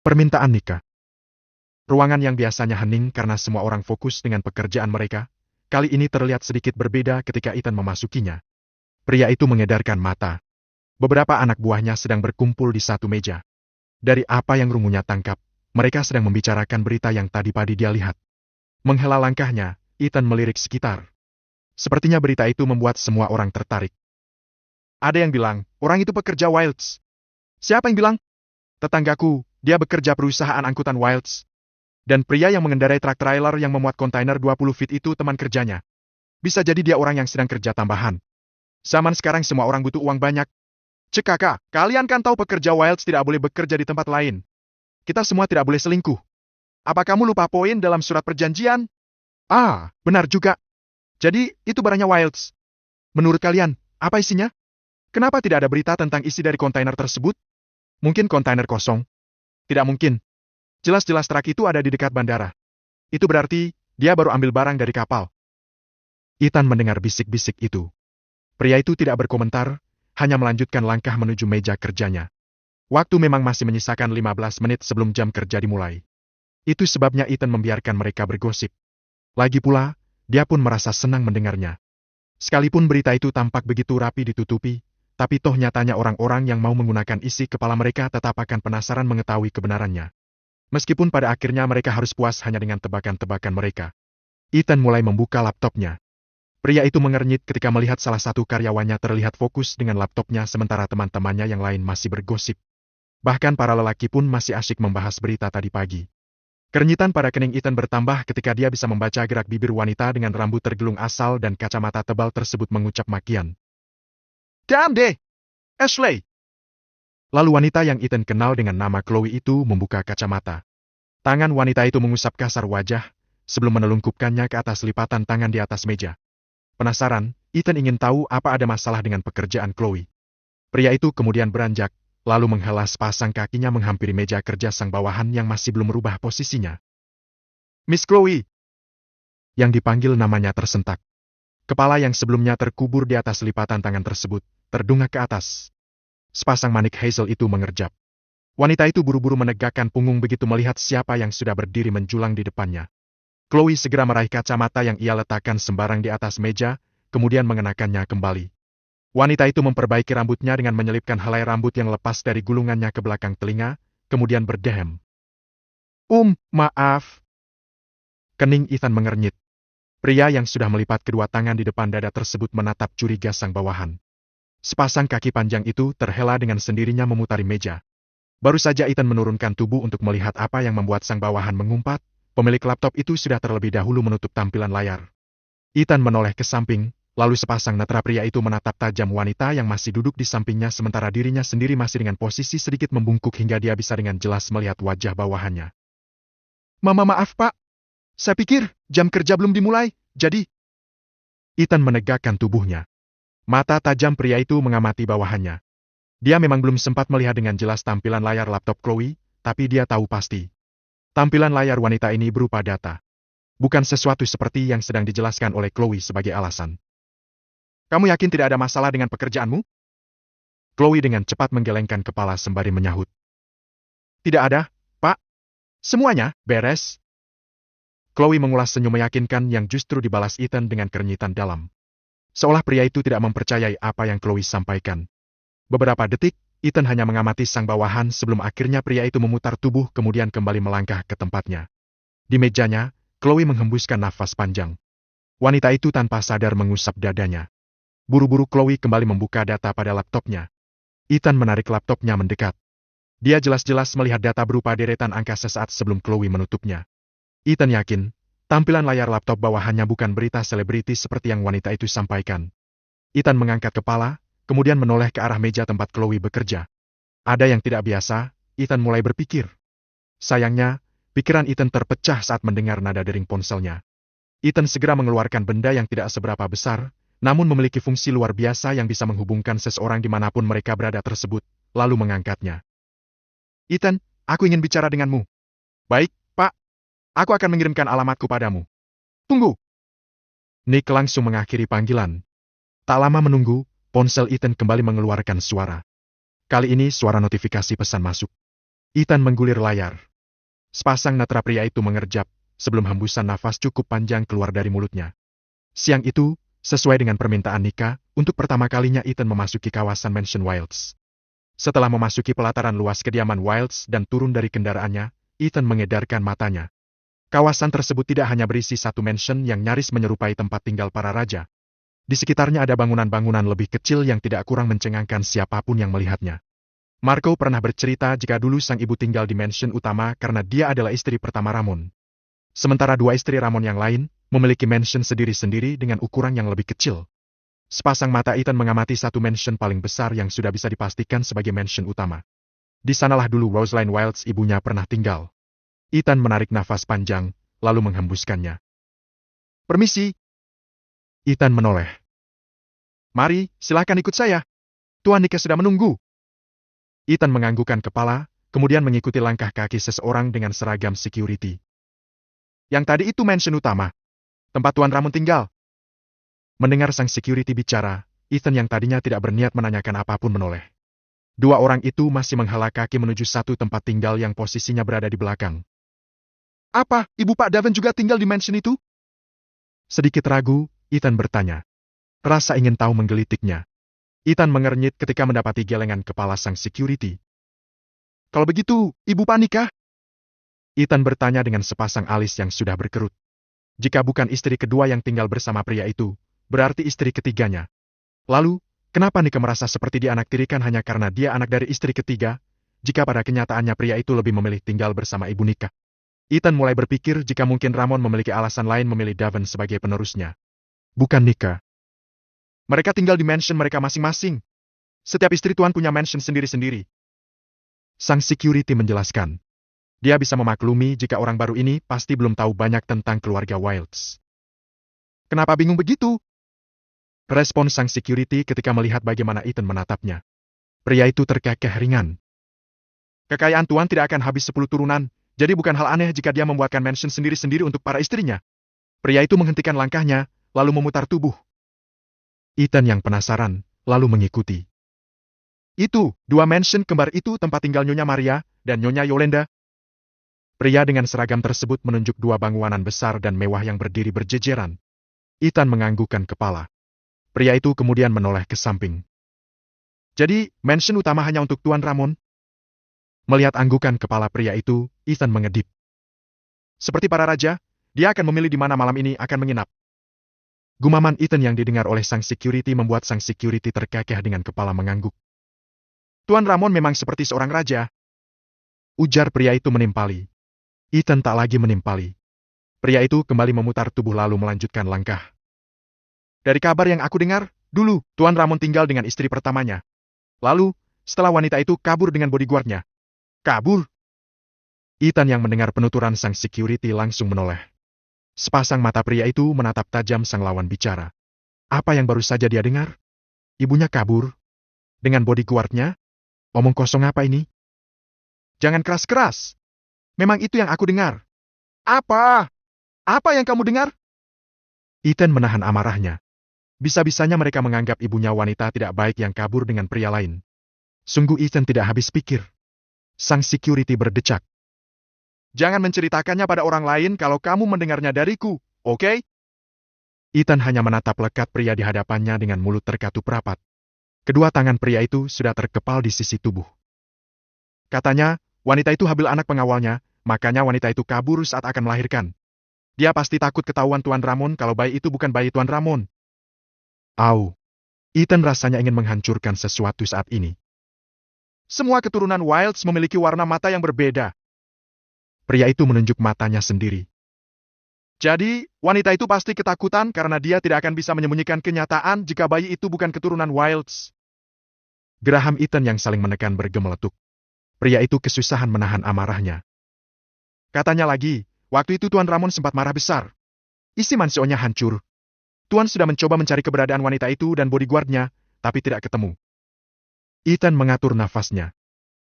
Permintaan nikah. Ruangan yang biasanya hening karena semua orang fokus dengan pekerjaan mereka, kali ini terlihat sedikit berbeda ketika Ethan memasukinya. Pria itu mengedarkan mata. Beberapa anak buahnya sedang berkumpul di satu meja. Dari apa yang rungunya tangkap, mereka sedang membicarakan berita yang tadi pagi dia lihat. Menghela langkahnya, Ethan melirik sekitar. Sepertinya berita itu membuat semua orang tertarik. Ada yang bilang, orang itu pekerja Wilds. Siapa yang bilang? Tetanggaku, dia bekerja perusahaan angkutan Wilds. Dan pria yang mengendarai truk trailer yang memuat kontainer 20 feet itu teman kerjanya. Bisa jadi dia orang yang sedang kerja tambahan. Zaman sekarang semua orang butuh uang banyak. Cek kakak, kalian kan tahu pekerja Wilds tidak boleh bekerja di tempat lain. Kita semua tidak boleh selingkuh. Apa kamu lupa poin dalam surat perjanjian? Ah, benar juga. Jadi, itu barangnya Wilds. Menurut kalian, apa isinya? Kenapa tidak ada berita tentang isi dari kontainer tersebut? Mungkin kontainer kosong. Tidak mungkin. Jelas-jelas truk itu ada di dekat bandara. Itu berarti, dia baru ambil barang dari kapal. Ethan mendengar bisik-bisik itu. Pria itu tidak berkomentar, hanya melanjutkan langkah menuju meja kerjanya. Waktu memang masih menyisakan 15 menit sebelum jam kerja dimulai. Itu sebabnya Ethan membiarkan mereka bergosip. Lagi pula, dia pun merasa senang mendengarnya. Sekalipun berita itu tampak begitu rapi ditutupi, tapi toh nyatanya orang-orang yang mau menggunakan isi kepala mereka tetap akan penasaran mengetahui kebenarannya. Meskipun pada akhirnya mereka harus puas hanya dengan tebakan-tebakan mereka. Ethan mulai membuka laptopnya. Pria itu mengernyit ketika melihat salah satu karyawannya terlihat fokus dengan laptopnya sementara teman-temannya yang lain masih bergosip. Bahkan para lelaki pun masih asyik membahas berita tadi pagi. Kernyitan pada kening Ethan bertambah ketika dia bisa membaca gerak bibir wanita dengan rambut tergelung asal dan kacamata tebal tersebut mengucap makian. Damn deh! Ashley! Lalu wanita yang Ethan kenal dengan nama Chloe itu membuka kacamata. Tangan wanita itu mengusap kasar wajah, sebelum menelungkupkannya ke atas lipatan tangan di atas meja. Penasaran, Ethan ingin tahu apa ada masalah dengan pekerjaan Chloe. Pria itu kemudian beranjak, lalu menghela sepasang kakinya menghampiri meja kerja sang bawahan yang masih belum merubah posisinya. Miss Chloe! Yang dipanggil namanya tersentak. Kepala yang sebelumnya terkubur di atas lipatan tangan tersebut, terdongak ke atas. Sepasang manik hazel itu mengerjap. Wanita itu buru-buru menegakkan punggung begitu melihat siapa yang sudah berdiri menjulang di depannya. Chloe segera meraih kacamata yang ia letakkan sembarang di atas meja, kemudian mengenakannya kembali. Wanita itu memperbaiki rambutnya dengan menyelipkan helai rambut yang lepas dari gulungannya ke belakang telinga, kemudian berdehem. Maaf. Kening Ethan mengernyit. Pria yang sudah melipat kedua tangan di depan dada tersebut menatap curiga sang bawahan. Sepasang kaki panjang itu terhela dengan sendirinya memutari meja. Baru saja Ethan menurunkan tubuh untuk melihat apa yang membuat sang bawahan mengumpat, pemilik laptop itu sudah terlebih dahulu menutup tampilan layar. Ethan menoleh ke samping, lalu sepasang netra pria itu menatap tajam wanita yang masih duduk di sampingnya sementara dirinya sendiri masih dengan posisi sedikit membungkuk hingga dia bisa dengan jelas melihat wajah bawahannya. Maaf pak. Saya pikir jam kerja belum dimulai, jadi... Ethan menegakkan tubuhnya. Mata tajam pria itu mengamati bawahannya. Dia memang belum sempat melihat dengan jelas tampilan layar laptop Chloe, tapi dia tahu pasti. Tampilan layar wanita ini berupa data. Bukan sesuatu seperti yang sedang dijelaskan oleh Chloe sebagai alasan. Kamu yakin tidak ada masalah dengan pekerjaanmu? Chloe dengan cepat menggelengkan kepala sembari menyahut. Tidak ada, Pak. Semuanya beres. Chloe mengulas senyum meyakinkan yang justru dibalas Ethan dengan kernyitan dalam. Seolah pria itu tidak mempercayai apa yang Chloe sampaikan. Beberapa detik, Ethan hanya mengamati sang bawahan sebelum akhirnya pria itu memutar tubuh kemudian kembali melangkah ke tempatnya. Di mejanya, Chloe menghembuskan nafas panjang. Wanita itu tanpa sadar mengusap dadanya. Buru-buru Chloe kembali membuka data pada laptopnya. Ethan menarik laptopnya mendekat. Dia jelas-jelas melihat data berupa deretan angka sesaat sebelum Chloe menutupnya. Ethan yakin, tampilan layar laptop bawahannya bukan berita selebriti seperti yang wanita itu sampaikan. Ethan mengangkat kepala, kemudian menoleh ke arah meja tempat Chloe bekerja. Ada yang tidak biasa, Ethan mulai berpikir. Sayangnya, pikiran Ethan terpecah saat mendengar nada dering ponselnya. Ethan segera mengeluarkan benda yang tidak seberapa besar, namun memiliki fungsi luar biasa yang bisa menghubungkan seseorang dimanapun mereka berada tersebut, lalu mengangkatnya. Ethan, aku ingin bicara denganmu. Baik, Pak. Aku akan mengirimkan alamatku padamu. Tunggu. Nick langsung mengakhiri panggilan. Tak lama menunggu, ponsel Ethan kembali mengeluarkan suara. Kali ini suara notifikasi pesan masuk. Ethan menggulir layar. Sepasang netra pria itu mengerjap, sebelum hembusan nafas cukup panjang keluar dari mulutnya. Siang itu, sesuai dengan permintaan Nika, untuk pertama kalinya Ethan memasuki kawasan Mansion Wilds. Setelah memasuki pelataran luas kediaman Wilds dan turun dari kendaraannya, Ethan mengedarkan matanya. Kawasan tersebut tidak hanya berisi satu mansion yang nyaris menyerupai tempat tinggal para raja. Di sekitarnya ada bangunan-bangunan lebih kecil yang tidak kurang mencengangkan siapapun yang melihatnya. Marco pernah bercerita jika dulu sang ibu tinggal di mansion utama karena dia adalah istri pertama Ramon. Sementara dua istri Ramon yang lain memiliki mansion sendiri-sendiri dengan ukuran yang lebih kecil. Sepasang mata Ethan mengamati satu mansion paling besar yang sudah bisa dipastikan sebagai mansion utama. Di sanalah dulu Rosaline Wilds ibunya pernah tinggal. Ethan menarik nafas panjang, lalu menghembuskannya. Permisi. Ethan menoleh. Mari, silakan ikut saya. Tuan Nika sudah menunggu. Ethan menganggukkan kepala, kemudian mengikuti langkah kaki seseorang dengan seragam security. Yang tadi itu mansion utama. Tempat Tuan Ramon tinggal. Mendengar sang security bicara, Ethan yang tadinya tidak berniat menanyakan apapun menoleh. Dua orang itu masih menghela kaki menuju satu tempat tinggal yang posisinya berada di belakang. Apa, Ibu Pak Daven juga tinggal di mansion itu? Sedikit ragu, Ethan bertanya. Rasa ingin tahu menggelitiknya. Ethan mengernyit ketika mendapati gelengan kepala sang security. Kalau begitu, Ibu Pak nikah? Ethan bertanya dengan sepasang alis yang sudah berkerut. Jika bukan istri kedua yang tinggal bersama pria itu, berarti istri ketiganya. Lalu, kenapa Nika merasa seperti dianaktirikan hanya karena dia anak dari istri ketiga, jika pada kenyataannya pria itu lebih memilih tinggal bersama ibu Nika? Ethan mulai berpikir jika mungkin Ramon memiliki alasan lain memilih Daven sebagai penerusnya. Bukan Nika. Mereka tinggal di mansion mereka masing-masing. Setiap istri tuan punya mansion sendiri-sendiri. Sang security menjelaskan. Dia bisa memaklumi jika orang baru ini pasti belum tahu banyak tentang keluarga Wilds. Kenapa bingung begitu? Respon sang security ketika melihat bagaimana Ethan menatapnya. Pria itu terkekeh ringan. Kekayaan tuan tidak akan habis 10 turunan, jadi bukan hal aneh jika dia membuatkan mansion sendiri-sendiri untuk para istrinya. Pria itu menghentikan langkahnya, lalu memutar tubuh. Ethan yang penasaran, lalu mengikuti. Itu, dua mansion kembar itu tempat tinggal Nyonya Maria dan Nyonya Yolanda. Pria dengan seragam tersebut menunjuk dua bangunan besar dan mewah yang berdiri berjejeran. Ethan menganggukkan kepala. Pria itu kemudian menoleh ke samping. Jadi, mansion utama hanya untuk Tuan Ramon? Melihat anggukan kepala pria itu, Ethan mengedip. Seperti para raja, dia akan memilih di mana malam ini akan menginap. Gumaman Ethan yang didengar oleh sang security membuat sang security terkekeh dengan kepala mengangguk. Tuan Ramon memang seperti seorang raja. Ujar pria itu menimpali. Ethan tak lagi menimpali. Pria itu kembali memutar tubuh lalu melanjutkan langkah. Dari kabar yang aku dengar, dulu, Tuan Ramon tinggal dengan istri pertamanya. Lalu, setelah wanita itu kabur dengan bodyguardnya. Kabur? Ethan yang mendengar penuturan sang security langsung menoleh. Sepasang mata pria itu menatap tajam sang lawan bicara. Apa yang baru saja dia dengar? Ibunya kabur? Dengan bodyguardnya? Omong kosong apa ini? Jangan keras-keras. Memang itu yang aku dengar. Apa? Apa yang kamu dengar? Ethan menahan amarahnya. Bisa-bisanya mereka menganggap ibunya wanita tidak baik yang kabur dengan pria lain. Sungguh Ethan tidak habis pikir. Sang security berdecak. Jangan menceritakannya pada orang lain kalau kamu mendengarnya dariku, oke? Ethan hanya menatap lekat pria di hadapannya dengan mulut terkatup rapat. Kedua tangan pria itu sudah terkepal di sisi tubuh. Katanya, wanita itu hamil anak pengawalnya, makanya wanita itu kabur saat akan melahirkan. Dia pasti takut ketahuan Tuan Ramon kalau bayi itu bukan bayi Tuan Ramon. Au. Ethan rasanya ingin menghancurkan sesuatu saat ini. Semua keturunan Wilds memiliki warna mata yang berbeda. Pria itu menunjuk matanya sendiri. Jadi, wanita itu pasti ketakutan karena dia tidak akan bisa menyembunyikan kenyataan jika bayi itu bukan keturunan Wilds. Geraham Ethan yang saling menekan bergemeletuk. Pria itu kesusahan menahan amarahnya. Katanya lagi, waktu itu Tuan Ramon sempat marah besar. Isi mansionya hancur. Tuan sudah mencoba mencari keberadaan wanita itu dan bodyguardnya, tapi tidak ketemu. Ethan mengatur nafasnya.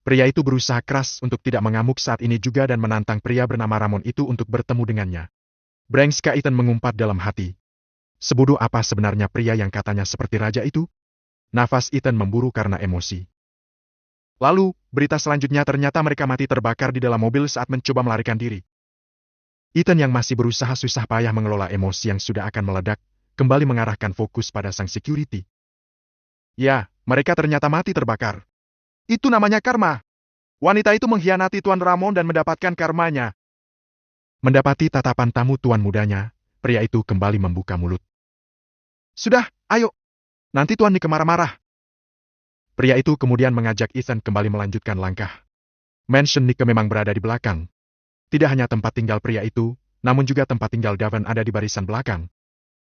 Pria itu berusaha keras untuk tidak mengamuk saat ini juga dan menantang pria bernama Ramon itu untuk bertemu dengannya. Brengska Ethan mengumpat dalam hati. Sebodoh apa sebenarnya pria yang katanya seperti raja itu? Nafas Ethan memburu karena emosi. Lalu, berita selanjutnya ternyata mereka mati terbakar di dalam mobil saat mencoba melarikan diri. Ethan yang masih berusaha susah payah mengelola emosi yang sudah akan meledak, kembali mengarahkan fokus pada sang security. Ya, mereka ternyata mati terbakar. Itu namanya karma. Wanita itu mengkhianati Tuan Ramon dan mendapatkan karmanya. Mendapati tatapan tamu tuan mudanya, pria itu kembali membuka mulut. Sudah, ayo. Nanti Tuan Nike marah-marah. Pria itu kemudian mengajak Ethan kembali melanjutkan langkah. Mansion Nike memang berada di belakang. Tidak hanya tempat tinggal pria itu, namun juga tempat tinggal Davan ada di barisan belakang.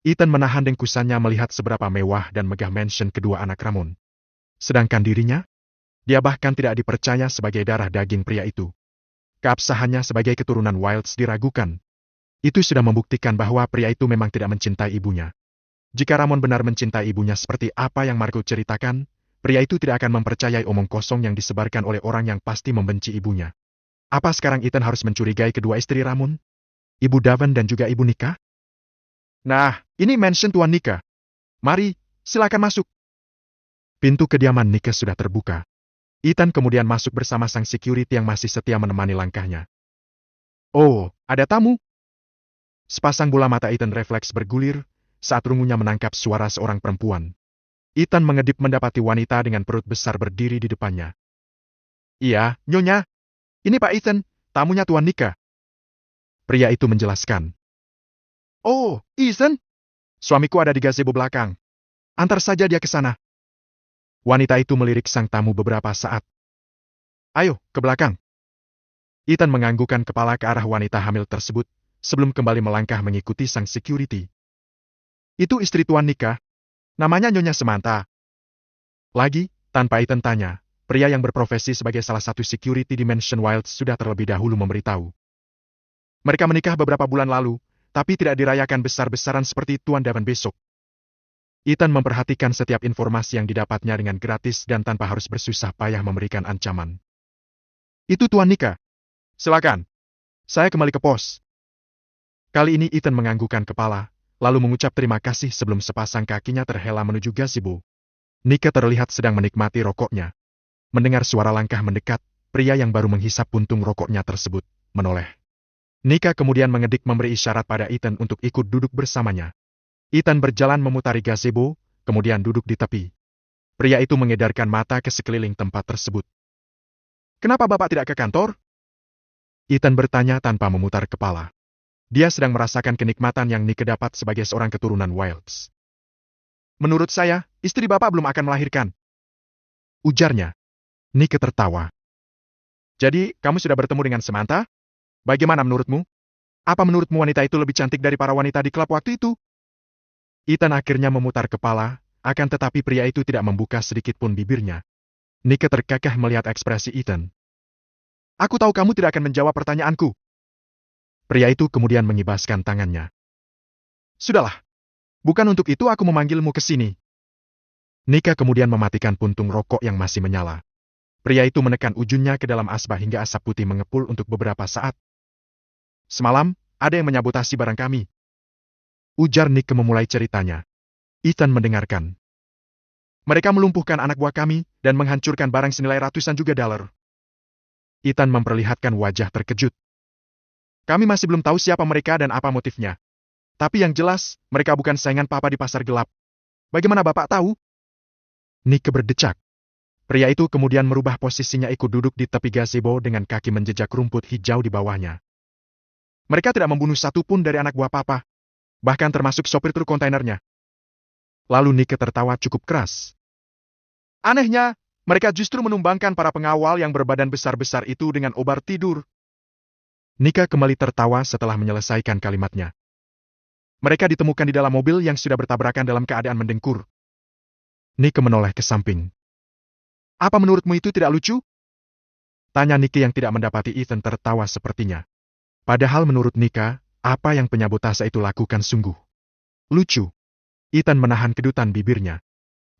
Ethan menahan dengkusannya melihat seberapa mewah dan megah mansion kedua anak Ramon. Sedangkan dirinya, dia bahkan tidak dipercaya sebagai darah daging pria itu. Keabsahannya sebagai keturunan Wilds diragukan. Itu sudah membuktikan bahwa pria itu memang tidak mencintai ibunya. Jika Ramon benar mencintai ibunya seperti apa yang Marco ceritakan, pria itu tidak akan mempercayai omong kosong yang disebarkan oleh orang yang pasti membenci ibunya. Apa sekarang Ethan harus mencurigai kedua istri Ramon? Ibu Davan dan juga ibu Nika? Nah, ini mansion Tuan Nika. Mari, silakan masuk. Pintu kediaman Nika sudah terbuka. Ethan kemudian masuk bersama sang security yang masih setia menemani langkahnya. Oh, ada tamu? Sepasang bola mata Ethan refleks bergulir saat rungunya menangkap suara seorang perempuan. Ethan mengedip mendapati wanita dengan perut besar berdiri di depannya. Iya, Nyonya. Ini Pak Ethan, tamunya Tuan Nika. Pria itu menjelaskan. Oh, Ethan? Suamiku ada di gazebo belakang. Antar saja dia ke sana. Wanita itu melirik sang tamu beberapa saat. Ayo, ke belakang. Ethan menganggukkan kepala ke arah wanita hamil tersebut, sebelum kembali melangkah mengikuti sang security. Itu istri Tuan Nika. Namanya Nyonya Samantha. Lagi, tanpa Ethan tanya, pria yang berprofesi sebagai salah satu security di Mansion Wilds sudah terlebih dahulu memberitahu. Mereka menikah beberapa bulan lalu, tapi tidak dirayakan besar-besaran seperti Tuan Davan besok. Ethan memperhatikan setiap informasi yang didapatnya dengan gratis dan tanpa harus bersusah payah memberikan ancaman. Itu Tuan Nika. Silakan. Saya kembali ke pos. Kali ini Ethan menganggukkan kepala, lalu mengucap terima kasih sebelum sepasang kakinya terhela menuju gazebo. Nika terlihat sedang menikmati rokoknya. Mendengar suara langkah mendekat, pria yang baru menghisap puntung rokoknya tersebut menoleh. Nika kemudian mengedik memberi isyarat pada Ethan untuk ikut duduk bersamanya. Ethan berjalan memutari gazebo, kemudian duduk di tepi. Pria itu mengedarkan mata ke sekeliling tempat tersebut. Kenapa Bapak tidak ke kantor? Ethan bertanya tanpa memutar kepala. Dia sedang merasakan kenikmatan yang Nika dapat sebagai seorang keturunan Wilds. Menurut saya, istri Bapak belum akan melahirkan. Ujarnya. Nika tertawa. Jadi, kamu sudah bertemu dengan Samantha? Bagaimana menurutmu? Apa menurutmu wanita itu lebih cantik dari para wanita di klub waktu itu? Ethan akhirnya memutar kepala, akan tetapi pria itu tidak membuka sedikit pun bibirnya. Nika terkekeh melihat ekspresi Ethan. Aku tahu kamu tidak akan menjawab pertanyaanku. Pria itu kemudian mengibaskan tangannya. Sudahlah. Bukan untuk itu aku memanggilmu ke sini. Nika kemudian mematikan puntung rokok yang masih menyala. Pria itu menekan ujungnya ke dalam asbak hingga asap putih mengepul untuk beberapa saat. Semalam, ada yang menyabotasi barang kami. Ujar Nick memulai ceritanya. Ethan mendengarkan. Mereka melumpuhkan anak buah kami dan menghancurkan barang senilai ratusan juta dolar. Ethan memperlihatkan wajah terkejut. Kami masih belum tahu siapa mereka dan apa motifnya. Tapi yang jelas, mereka bukan saingan Papa di pasar gelap. Bagaimana Bapak tahu? Nick berdecak. Pria itu kemudian merubah posisinya ikut duduk di tepi gazebo dengan kaki menjejak rumput hijau di bawahnya. Mereka tidak membunuh satu pun dari anak buah Papa. Bahkan termasuk sopir truk kontainernya. Lalu Nika tertawa cukup keras. Anehnya, mereka justru menumbangkan para pengawal yang berbadan besar-besar itu dengan obat tidur. Nika kembali tertawa setelah menyelesaikan kalimatnya. Mereka ditemukan di dalam mobil yang sudah bertabrakan dalam keadaan mendengkur. Nika menoleh ke samping. Apa menurutmu itu tidak lucu? Tanya Nika yang tidak mendapati Ethan tertawa sepertinya. Padahal menurut Nika, apa yang penyabotase itu lakukan sungguh lucu. Ethan menahan kedutan bibirnya.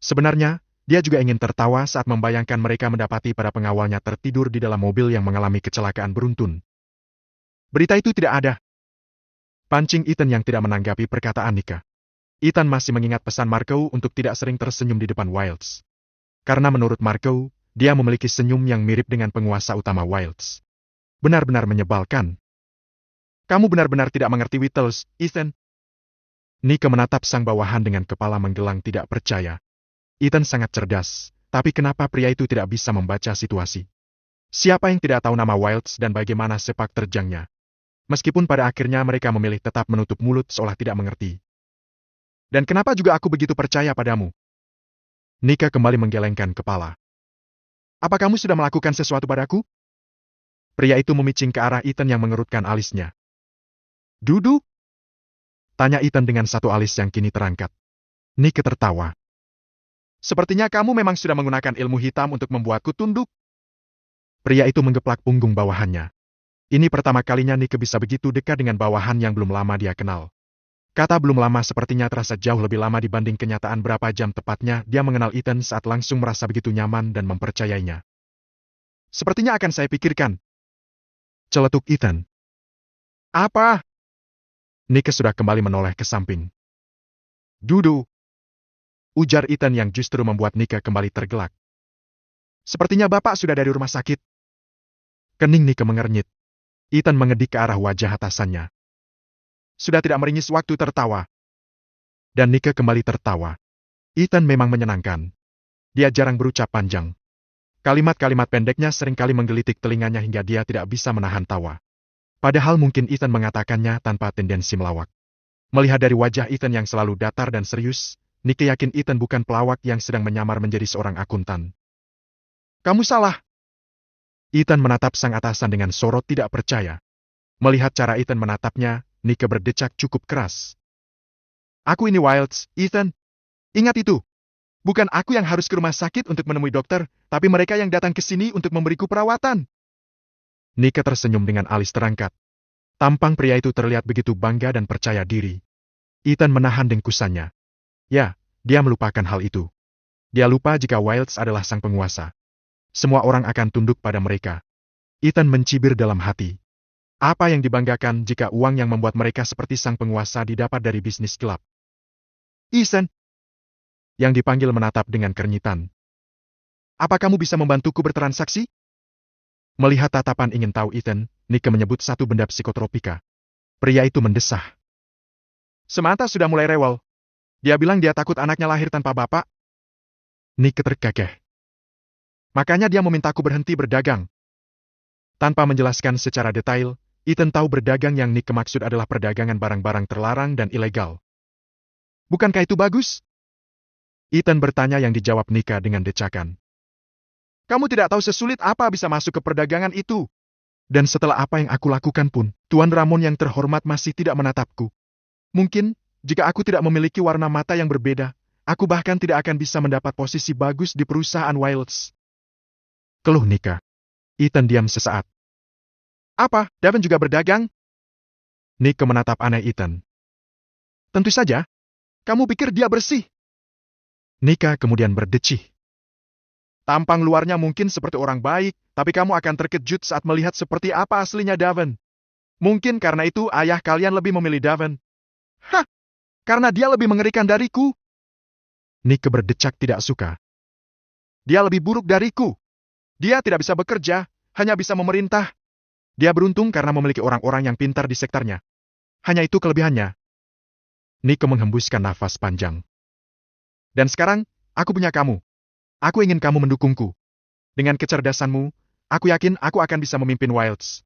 Sebenarnya, dia juga ingin tertawa saat membayangkan mereka mendapati para pengawalnya tertidur di dalam mobil yang mengalami kecelakaan beruntun. Berita itu tidak ada. Pancing Ethan yang tidak menanggapi perkataan Nika. Ethan masih mengingat pesan Marco untuk tidak sering tersenyum di depan Wilds. Karena menurut Marco, Dia memiliki senyum yang mirip dengan penguasa utama Wilds. Benar-benar menyebalkan. Kamu benar-benar tidak mengerti Whittles, Ethan. Nike menatap sang bawahan dengan kepala menggelang tidak percaya. Ethan sangat cerdas, tapi kenapa pria itu tidak bisa membaca situasi? Siapa yang tidak tahu nama Wilds dan bagaimana sepak terjangnya? Meskipun pada akhirnya mereka memilih tetap menutup mulut seolah tidak mengerti. Dan kenapa juga aku begitu percaya padamu? Nike kembali menggelengkan kepala. Apa kamu sudah melakukan sesuatu padaku? Pria itu memicing ke arah Ethan yang mengerutkan alisnya. Dudu? Tanya Ethan dengan satu alis yang kini terangkat. Nike tertawa. Sepertinya kamu memang sudah menggunakan ilmu hitam untuk membuatku tunduk. Pria itu menggeplak punggung bawahannya. Ini pertama kalinya Nike bisa begitu dekat dengan bawahan yang belum lama dia kenal. Kata belum lama sepertinya terasa jauh lebih lama dibanding kenyataan berapa jam tepatnya dia mengenal Ethan saat langsung merasa begitu nyaman dan mempercayainya. Sepertinya akan saya pikirkan. Celetuk Ethan. Apa? Nike sudah kembali menoleh ke samping. Dudu. Ujar Ethan yang justru membuat Nike kembali tergelak. Sepertinya Bapak sudah dari rumah sakit. Kening Nike mengernyit. Ethan mengedik ke arah wajah atasannya. Sudah tidak meringis waktu tertawa. Dan Nike kembali tertawa. Ethan memang menyenangkan. Dia jarang berucap panjang. Kalimat-kalimat pendeknya seringkali menggelitik telinganya hingga dia tidak bisa menahan tawa. Padahal mungkin Ethan mengatakannya tanpa tendensi melawak. Melihat dari wajah Ethan yang selalu datar dan serius, Nike yakin Ethan bukan pelawak yang sedang menyamar menjadi seorang akuntan. Kamu salah. Ethan menatap sang atasan dengan sorot tidak percaya. Melihat cara Ethan menatapnya, Nike berdecak cukup keras. Aku ini Wilds, Ethan. Ingat itu. Bukan aku yang harus ke rumah sakit untuk menemui dokter, tapi mereka yang datang ke sini untuk memberiku perawatan. Nike tersenyum dengan alis terangkat. Tampang pria itu terlihat begitu bangga dan percaya diri. Ethan menahan dengkusannya. Ya, dia melupakan hal itu. Dia lupa jika Wilds adalah sang penguasa. Semua orang akan tunduk pada mereka. Ethan mencibir dalam hati. Apa yang dibanggakan jika uang yang membuat mereka seperti sang penguasa didapat dari bisnis gelap? Ethan. Yang dipanggil menatap dengan kenyitan. Apa kamu bisa membantuku bertransaksi? Melihat tatapan ingin tahu Ethan, Nike menyebut satu benda psikotropika. Pria itu mendesah. Samantha sudah mulai rewel. Dia bilang dia takut anaknya lahir tanpa bapak. Nike terkekeh. Makanya dia memintaku berhenti berdagang. Tanpa menjelaskan secara detail, Ethan tahu berdagang yang Nike maksud adalah perdagangan barang-barang terlarang dan ilegal. Bukankah itu bagus? Ethan bertanya yang dijawab Nike dengan decakan. Kamu tidak tahu sesulit apa bisa masuk ke perdagangan itu. Dan setelah apa yang aku lakukan pun, Tuan Ramon yang terhormat masih tidak menatapku. Mungkin, jika aku tidak memiliki warna mata yang berbeda, aku bahkan tidak akan bisa mendapat posisi bagus di perusahaan Wilds. Keluh Nike. Ethan diam sesaat. Apa, Davin juga berdagang? Nike menatap aneh Ethan. Tentu saja. Kamu pikir dia bersih? Nike kemudian berdecih. Tampang luarnya mungkin seperti orang baik, tapi kamu akan terkejut saat melihat seperti apa aslinya Davin. Mungkin karena itu ayah kalian lebih memilih Davin. Hah! Karena dia lebih mengerikan dariku. Nike berdecak tidak suka. Dia lebih buruk dariku. Dia tidak bisa bekerja, hanya bisa memerintah. Dia beruntung karena memiliki orang-orang yang pintar di sektornya. Hanya itu kelebihannya. Nike menghembuskan nafas panjang. Dan sekarang, aku punya kamu. Aku ingin kamu mendukungku. Dengan kecerdasanmu, aku yakin aku akan bisa memimpin Wilds.